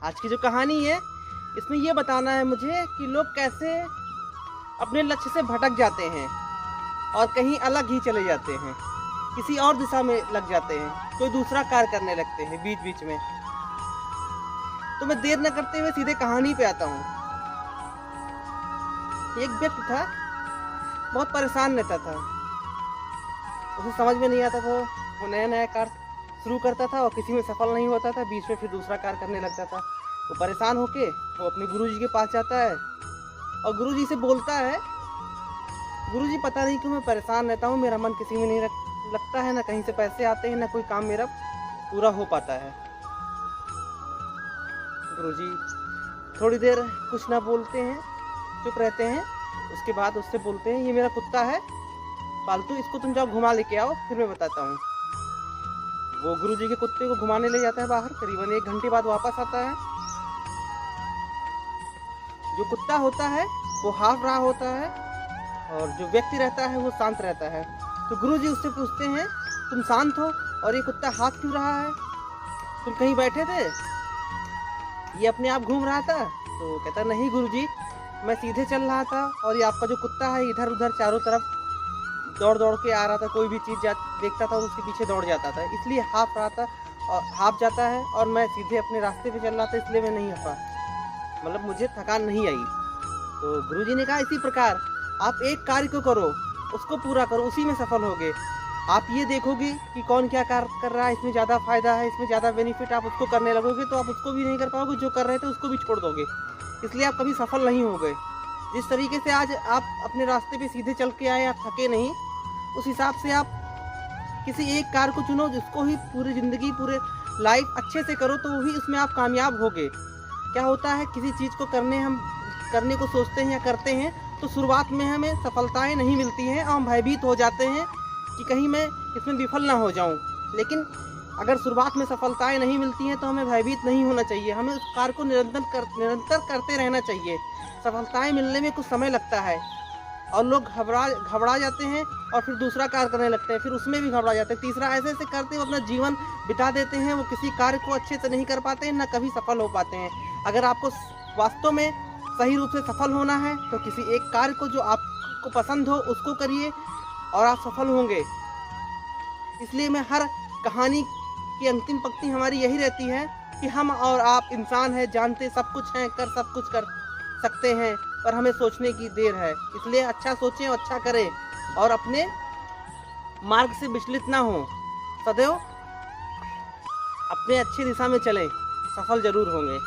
आज की जो कहानी है इसमें ये बताना है मुझे कि लोग कैसे अपने लक्ष्य से भटक जाते हैं और कहीं अलग ही चले जाते हैं, किसी और दिशा में लग जाते हैं, कोई दूसरा कार्य करने लगते हैं बीच बीच में। तो मैं देर न करते हुए सीधे कहानी पे आता हूँ। एक व्यक्ति था, बहुत परेशान रहता था। उसे समझ में नहीं आता था, वो नया नया कार्य शुरू करता था और किसी में सफल नहीं होता था, बीच में फिर दूसरा कार्य करने लगता था। वो परेशान होके वो अपने गुरुजी के पास जाता है और गुरुजी से बोलता है, गुरुजी पता नहीं क्यों मैं परेशान रहता हूँ, मेरा मन किसी में नहीं लगता है, ना कहीं से पैसे आते हैं, ना कोई काम मेरा पूरा हो पाता है। गुरुजी थोड़ी देर कुछ ना बोलते हैं, चुप रहते हैं। उसके बाद उससे बोलते हैं, ये मेरा कुत्ता है पालतू, इसको तुम जाओ घुमा लेके आओ, फिर मैं बताता हूँ। वो गुरुजी के कुत्ते को घुमाने ले जाता है बाहर। करीबन 1 घंटे बाद वापस आता है। जो कुत्ता होता है वो हाँफ रहा होता है और जो व्यक्ति रहता है वो शांत रहता है। तो गुरुजी उससे पूछते हैं, तुम शांत हो और ये कुत्ता हाँफ क्यों रहा है? तुम कहीं बैठे थे, ये अपने आप घूम रहा था? तो कहता, नहीं गुरुजी, मैं सीधे चल रहा था और ये आपका जो कुत्ता है इधर उधर चारों तरफ दौड़ दौड़ के आ रहा था, कोई भी चीज़ देखता था और उसके पीछे दौड़ जाता था, इसलिए हाँफ रहा था और हाँफ जाता है, और मैं सीधे अपने रास्ते पे चल रहा था, इसलिए मैं नहीं हाँफा, मतलब मुझे थकान नहीं आई। तो गुरुजी ने कहा, इसी प्रकार आप एक कार्य को करो, उसको पूरा करो, उसी में सफल होगे। आप ये देखोगे कि कौन क्या कार्य कर रहा है, इसमें ज़्यादा फायदा है, इसमें ज़्यादा बेनिफिट, आप उसको करने लगोगे तो आप उसको भी नहीं कर पाओगे, जो कर रहे थे उसको भी छोड़ दोगे, इसलिए आप कभी सफल नहीं हो गए। जिस तरीके से आज आप अपने रास्ते पे सीधे चल के आए, आप थके नहीं, उस हिसाब से आप किसी एक कार्य को चुनो जिसको ही पूरी ज़िंदगी, पूरे लाइफ अच्छे से करो, तो वही उसमें आप कामयाब होगे। क्या होता है, किसी चीज़ को हम करने को सोचते हैं या करते हैं तो शुरुआत में हमें सफलताएं नहीं मिलती हैं और हम भयभीत हो जाते हैं कि कहीं मैं इसमें विफल ना हो जाऊं। लेकिन अगर शुरुआत में सफलताएं नहीं मिलती हैं तो हमें भयभीत नहीं होना चाहिए, हमें उस कार्य को निरंतर करते रहना चाहिए। सफलताएं मिलने में कुछ समय लगता है और लोग घबरा जाते हैं और फिर दूसरा कार्य करने लगते हैं, फिर उसमें भी घबरा जाते हैं, तीसरा, ऐसे ऐसे करते हुए अपना जीवन बिता देते हैं। वो किसी कार्य को अच्छे से नहीं कर पाते हैं, ना कभी सफल हो पाते हैं। अगर आपको वास्तव में सही रूप से सफल होना है तो किसी एक कार्य को जो आपको पसंद हो उसको करिए और आप सफल होंगे। इसलिए मैं हर कहानी की अंतिम पंक्ति हमारी यही रहती है कि हम और आप इंसान हैं, जानते सब कुछ हैं, सब कुछ कर सकते हैं, पर हमें सोचने की देर है। इसलिए अच्छा सोचें और अच्छा करें और अपने मार्ग से विचलित ना हो, सदैव अपने अच्छी दिशा में चलें, सफल जरूर होंगे।